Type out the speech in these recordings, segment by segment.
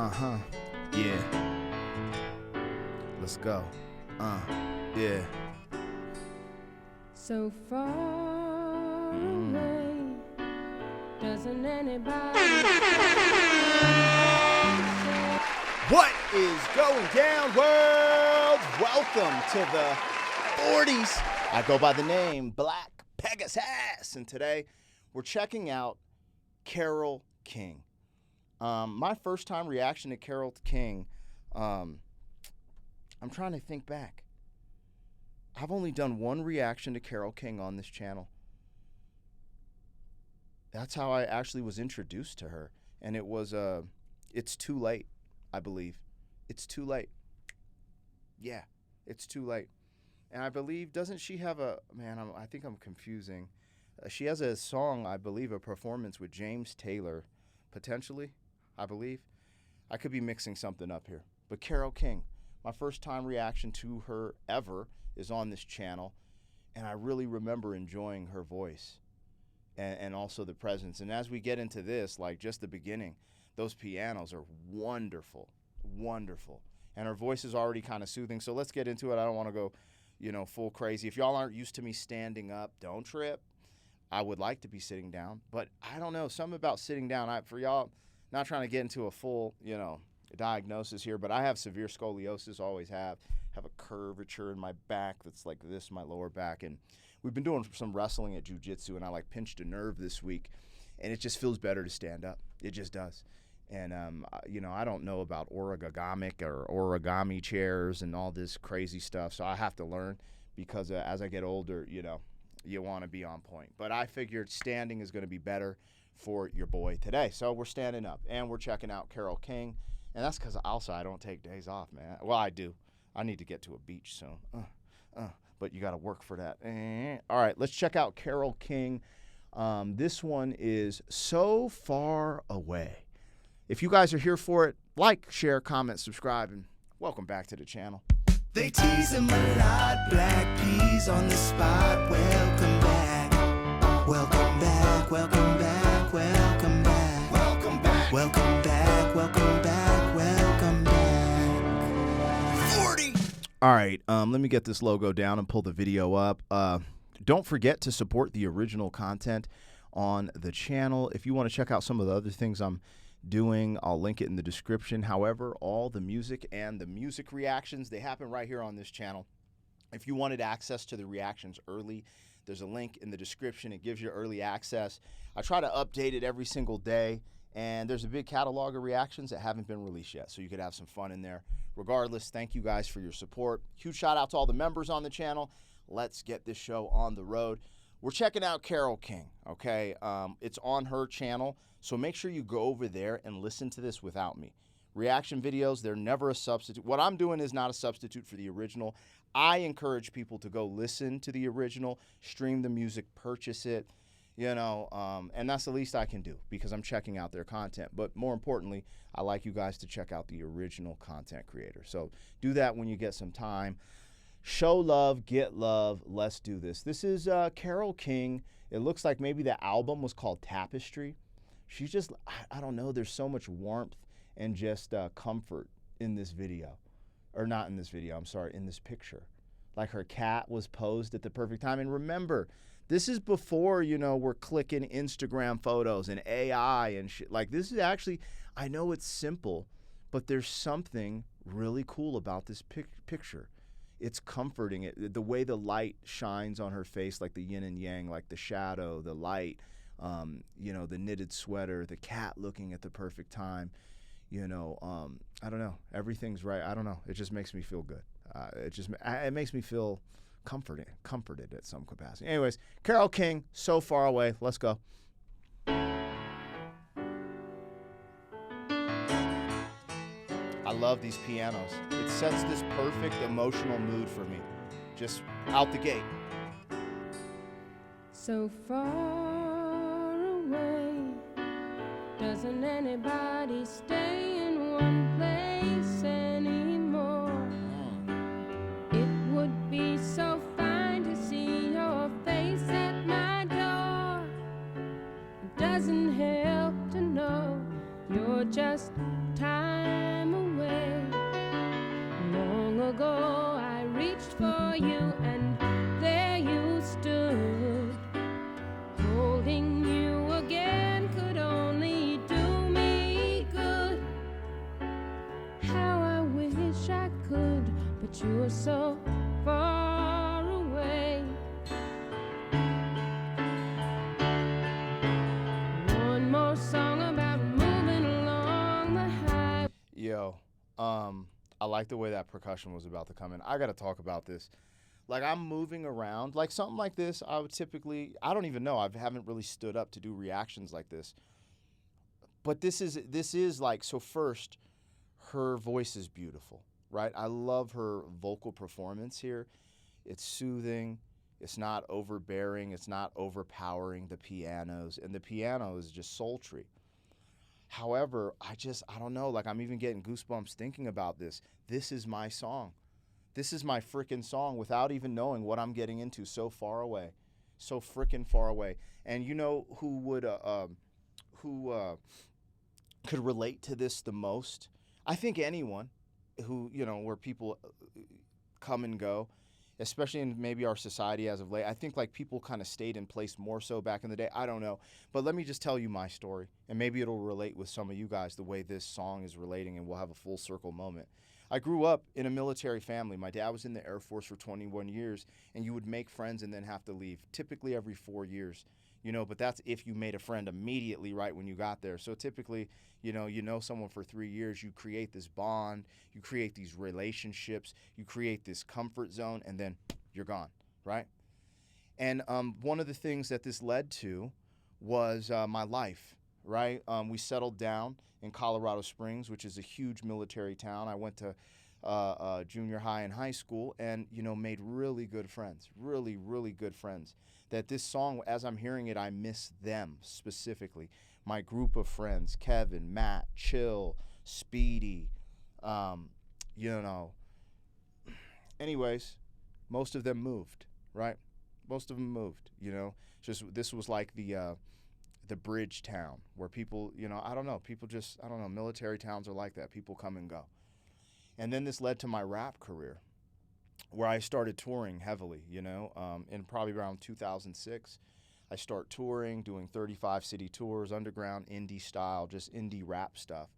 Uh-huh. Yeah. Let's go. Yeah. So far away, doesn't anybody What is going down, world? Welcome to the 40s. I go by the name Black Pegasus, and today we're checking out Carole King. My first time reaction to Carole King, I'm trying to think back. I've only done one reaction to Carole King on this channel. That's how I actually was introduced to her. And it was, It's Too Late, I believe. It's Too Late. Yeah, It's Too Late. And I believe, doesn't she have a, I think I'm confusing. She has a song, I believe, a performance with James Taylor, potentially, I believe. I could be mixing something up here. But Carole King, my first time reaction to her ever is on this channel. And I really remember enjoying her voice and also the presence. And as we get into this, like just the beginning, those pianos are wonderful, wonderful. And her voice is already kind of soothing. So let's get into it. I don't want to go, full crazy. If y'all aren't used to me standing up, don't trip. I would like to be sitting down, but I don't know, something about sitting down. For y'all, not trying to get into a full, diagnosis here, but I have severe scoliosis, always have a curvature in my back that's like this, my lower back. And we've been doing some wrestling at jiu-jitsu, and I pinched a nerve this week, and it just feels better to stand up. It just does. And, I don't know about origami chairs and all this crazy stuff, so I have to learn because as I get older, you want to be on point. But I figured standing is going to be better for your boy today. So we're standing up, and we're checking out Carole King. And that's because also I don't take days off, man. Well, I do. I need to get to a beach soon. But you got to work for that. All right, let's check out Carole King. This one is So Far Away. If you guys are here for it, like, share, comment, subscribe, and welcome back to the channel. They tease him a lot, black peas on the spot. Welcome back, welcome back, welcome back, welcome back, welcome back, welcome back, welcome back, welcome back. 40. All right, let me get this logo down and pull the video up. Don't forget to support the original content on the channel. If you want to check out some of the other things I'm doing, I'll link it in the description. However, all the music and the music reactions, they happen right here on this channel. If you wanted access to the reactions early, there's a link in the description. It gives you early access. I try to update it every single day, and there's a big catalog of reactions that haven't been released yet, so you could have some fun in there. Regardless, thank you guys for your support. Huge shout out to all the members on the channel. Let's get this show on the road. We're checking out Carole King, okay? It's on her channel, so make sure you go over there and listen to this without me. Reaction videos, they're never a substitute. What I'm doing is not a substitute for the original. I encourage people to go listen to the original, stream the music, purchase it, and that's the least I can do because I'm checking out their content. But more importantly, I like you guys to check out the original content creator. So do that when you get some time. Show love, get love, let's do this. This is Carole King. It looks like maybe the album was called Tapestry. She's just, I don't know, there's so much warmth and just comfort in this video. Or not in this video, I'm sorry, in this picture. Like her cat was posed at the perfect time. And remember, this is before, we're clicking Instagram photos and AI and shit. Like this is actually, I know it's simple, but there's something really cool about this picture. It's comforting. The way the light shines on her face, like the yin and yang, like the shadow, the light, the knitted sweater, the cat looking at the perfect time. I don't know. Everything's right. I don't know. It just makes me feel good. It makes me feel comforted at some capacity. Anyways, Carole King, So Far Away. Let's go. I love these pianos. It sets this perfect emotional mood for me. Just out the gate. so far away? Doesn't anybody stay in one place anymore? It would be so fine to see your face at my door. It doesn't help to know you're just tired. ago I reached for you and there you stood. Holding you again could only do me good. How I wish I could, but you're so far away. One more song about moving along the highway. Yo, I like the way that percussion was about to come in. I got to talk about this. Like, I'm moving around. Like, something like this, I would typically, I don't even know. I haven't really stood up to do reactions like this. But this is like, so first, her voice is beautiful, right? I love her vocal performance here. It's soothing. It's not overbearing. It's not overpowering the pianos. And the piano is just sultry. However, I don't know. Like, I'm even getting goosebumps thinking about this. This is my song. This is my frickin' song without even knowing what I'm getting into. So far away. So frickin' far away. And you know who would, could relate to this the most? I think anyone who, you know, where people come and go, especially in maybe our society as of late. I think like people kind of stayed in place more so back in the day. I don't know. But let me just tell you my story, and maybe it'll relate with some of you guys the way this song is relating, and we'll have a full circle moment. I grew up in a military family. My dad was in the Air Force for 21 years, and you would make friends and then have to leave, typically every 4 years. You know, but that's if you made a friend immediately right when you got there. So typically, you know someone for 3 years, you create this bond, you create these relationships, you create this comfort zone, and then you're gone, right? And one of the things that this led to was my life, right? We settled down in Colorado Springs, which is a huge military town. I went to junior high and high school and, you know, made really good friends, really, really good friends. That this song, as I'm hearing it, I miss them specifically. My group of friends, Kevin, Matt, Chill, Speedy, you know. Anyways, most of them moved, right? Most of them moved, you know. Just this was like the bridge town where people, you know, I don't know, military towns are like that. People come and go. And then this led to my rap career, where I started touring heavily, you know, in probably around 2006. I start touring, doing 35 city tours, underground, indie style, just indie rap stuff.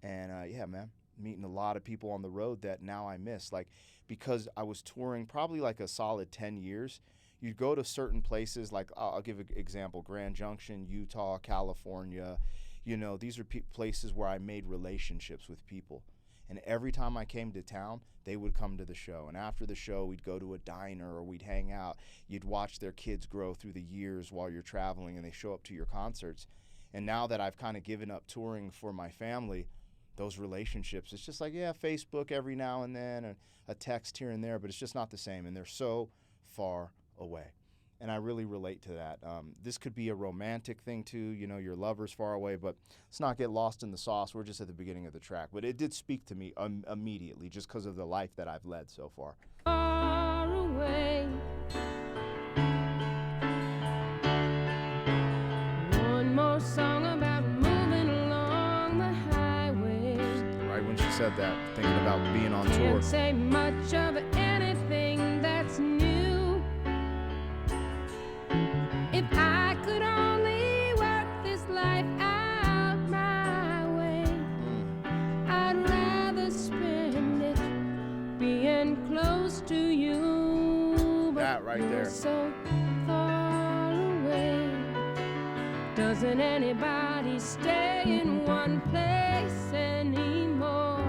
And yeah, man, meeting a lot of people on the road that now I miss. Like, because I was touring probably like a solid 10 years, you'd go to certain places, like I'll give an example, Grand Junction, Utah, California. You know, these are places where I made relationships with people. And every time I came to town, they would come to the show. And after the show, we'd go to a diner or we'd hang out. You'd watch their kids grow through the years while you're traveling, and they show up to your concerts. And now that I've kind of given up touring for my family, those relationships, it's just like, yeah, Facebook every now and then, and a text here and there, but it's just not the same. And they're so far away. And I really relate to that. This could be a romantic thing too, you know, your lover's far away, but let's not get lost in the sauce. We're just at the beginning of the track. But it did speak to me immediately just because of the life that I've led so far. Far away. One more song about moving along the highway. Right when she said that, thinking about being on tour. Can't say much of anything that's new. If I could only work this life out my way, I'd rather spend it being close to you. But That right you're there. so far away. Doesn't anybody stay in one place anymore?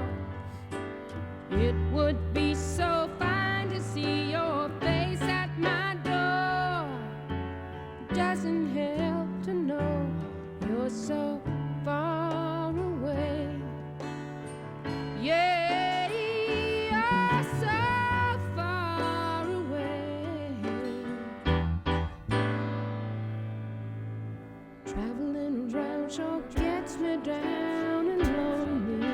It would be so fine to see your face at my door. Doesn't help to know you're so far away. Yeah, you're so far away. Traveling around sure gets me down and lonely.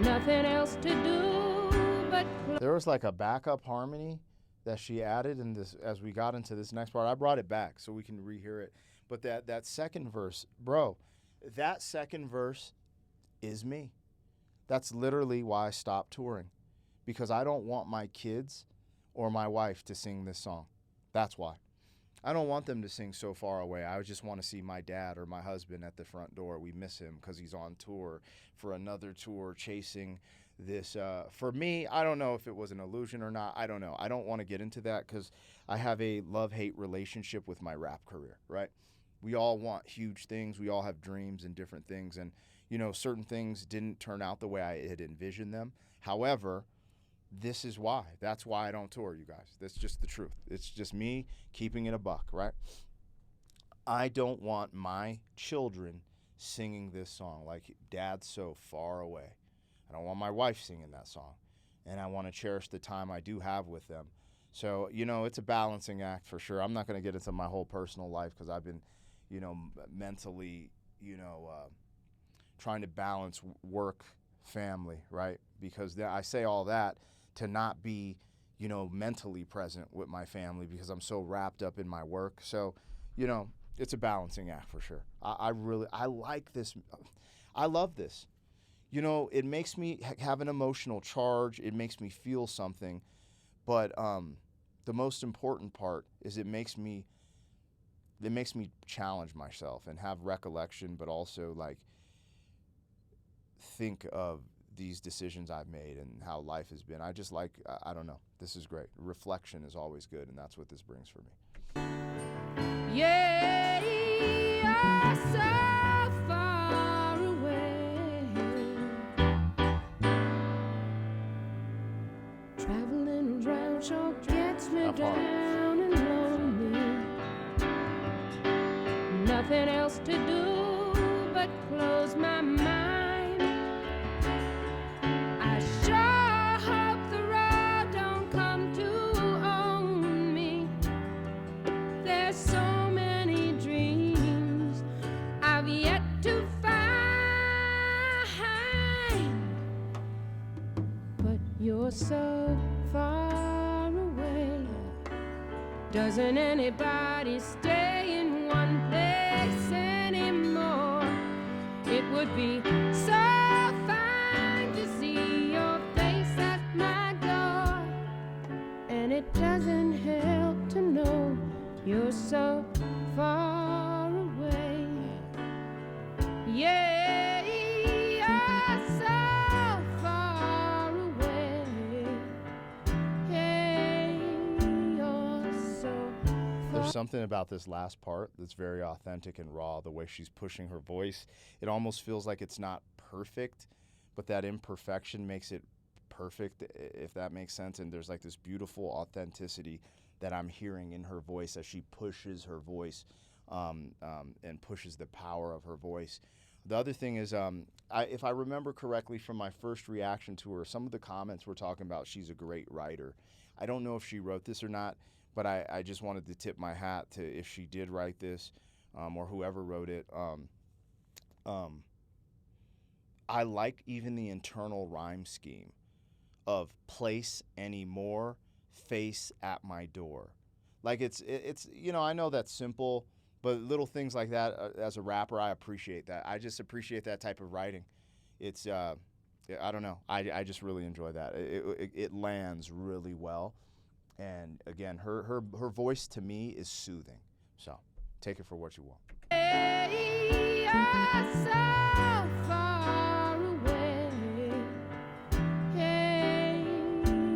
Nothing else to do but There was like a backup harmony that she added in this as we got into this next part. I brought it back so we can rehear it. But that second verse, bro, that second verse is me. That's literally why I stopped touring, because I don't want my kids or my wife to sing this song. That's why. I don't want them to sing So Far Away. I just want to see my dad or my husband at the front door. We miss him because he's on tour for another tour chasing this. For me, I don't know if it was an illusion or not. I don't know. I don't want to get into that because I have a love-hate relationship with my rap career, right? We all want huge things. We all have dreams and different things. And, you know, certain things didn't turn out the way I had envisioned them. However, this is why. That's why I don't tour, you guys. That's just the truth. It's just me keeping it a buck, right? I don't want my children singing this song, like Dad's So Far Away. I don't want my wife singing that song. And I want to cherish the time I do have with them. So, you know, it's a balancing act for sure. I'm not going to get into my whole personal life because I've been, you know, mentally, you know, trying to balance work, family, right? Because I say all that to not be, you know, mentally present with my family because I'm so wrapped up in my work. So, you know, it's a balancing act for sure. I like this. I love this. You know, it makes me have an emotional charge. It makes me feel something. But the most important part is it makes me challenge myself and have recollection, but also like think of these decisions I've made and how life has been. I just like, I don't know. This is great. Reflection is always good, and that's what this brings for me. Yeah, you're so far away. Traveling around sure gets me That part. down and lonely. Nothing else to do but close my mind. I sure hope the road don't come to own me. There's so many dreams I've yet to find, but you're so far away. Doesn't anybody stay in one place anymore? It would be so fine to see your face at my door, and it doesn't help to know you're so far away. Yeah, you're so far away. Hey, you're so far. There's something about this last part that's very authentic and raw, the way she's pushing her voice. It almost feels like it's not perfect, but that imperfection makes it perfect, if that makes sense. And there's like this beautiful authenticity that I'm hearing in her voice as she pushes her voice and pushes the power of her voice. The other thing is, if I remember correctly from my first reaction to her, some of the comments were talking about she's a great writer. I don't know if she wrote this or not, but I just wanted to tip my hat to if she did write this or whoever wrote it. I like even the internal rhyme scheme of place anymore, face at my door. Like it's you know, I know that's simple, but little things like that as a rapper, I appreciate that. I just appreciate that type of writing. It's I don't know. I just really enjoy that. It lands really well. And again, her voice to me is soothing. So take it for what you want. Hey, you're so far away. Hey,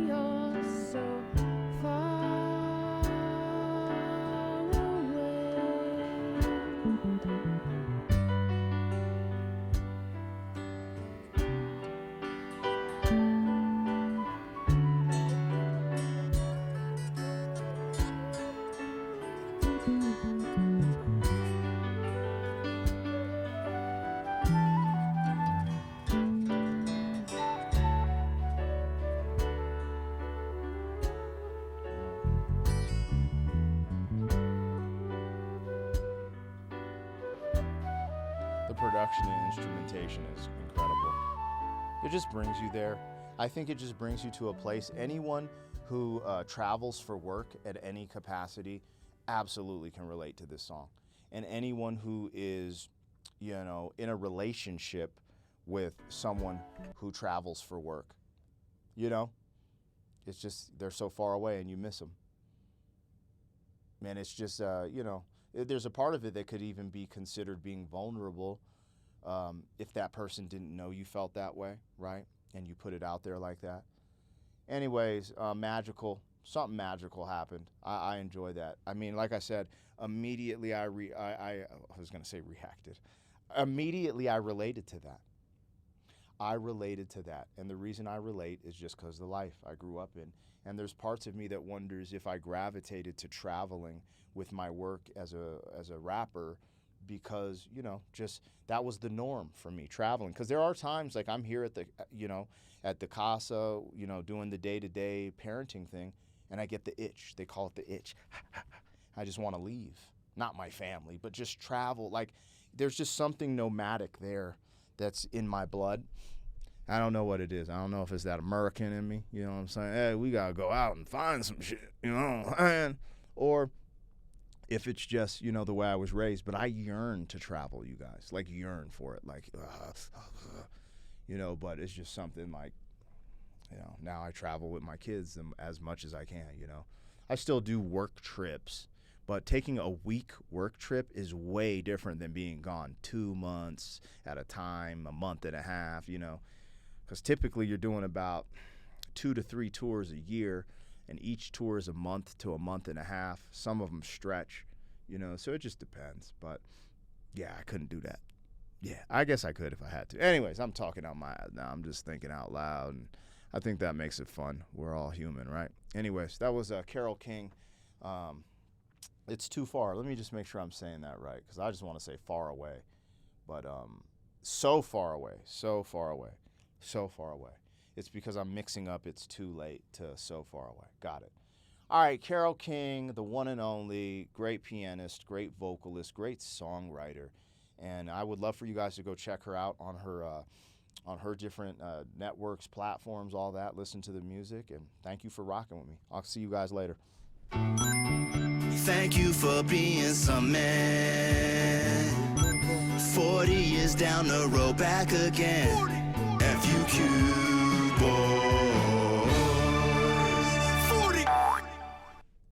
you're so far away. The production and instrumentation is incredible. It just brings you there. I think it just brings you to a place. Anyone who travels for work at any capacity absolutely can relate to this song. And anyone who is, you know, in a relationship with someone who travels for work. You know, it's just they're so far away and you miss them. Man, it's just, you know, there's a part of it that could even be considered being vulnerable if that person didn't know you felt that way, right? And you put it out there like that. Anyways, magical. Something magical happened. I enjoy that. I mean, like I said, immediately I was going to say reacted. Immediately I related to that. I related to that. And the reason I relate is just because of the life I grew up in. And there's parts of me that wonders if I gravitated to traveling with my work as a rapper because, you know, just that was the norm for me, traveling. Because there are times like I'm here at the, you know, at the casa, you know, doing the day-to-day parenting thing, and I get the itch. They call it the itch. I just want to leave. Not my family, but just travel. Like, there's just something nomadic there that's in my blood. I don't know what it is. I don't know if it's that American in me. You know what I'm saying? Hey, we got to go out and find some shit, you know? And, or if it's just, you know, the way I was raised. But I yearn to travel, you guys. Like, yearn for it. Like, you know, but it's just something like, you know, now I travel with my kids as much as I can, you know. I still do work trips, but taking a week work trip is way different than being gone 2 months at a time, a month and a half, you know. Because typically you're doing about 2 to 3 tours a year, and each tour is a month to a month and a half. Some of them stretch, you know, so it just depends. But, yeah, I couldn't do that. Yeah, I guess I could if I had to. Anyways, I'm talking out my ass now. I'm just thinking out loud, and I think that makes it fun. We're all human, right? Anyways, that was Carole King. It's too far. Let me just make sure I'm saying that right, because I just want to say far away. But so far away, so far away, so far away. It's because I'm mixing up It's Too Late to So Far Away. Got it. All right, Carole King, the one and only, great pianist, great vocalist, great songwriter. And I would love for you guys to go check her out on her different networks, platforms, all that. Listen to the music, and thank you for rocking with me. I'll see you guys later. Thank you for being some man. 40 years down the road, back again. FUQ, boy.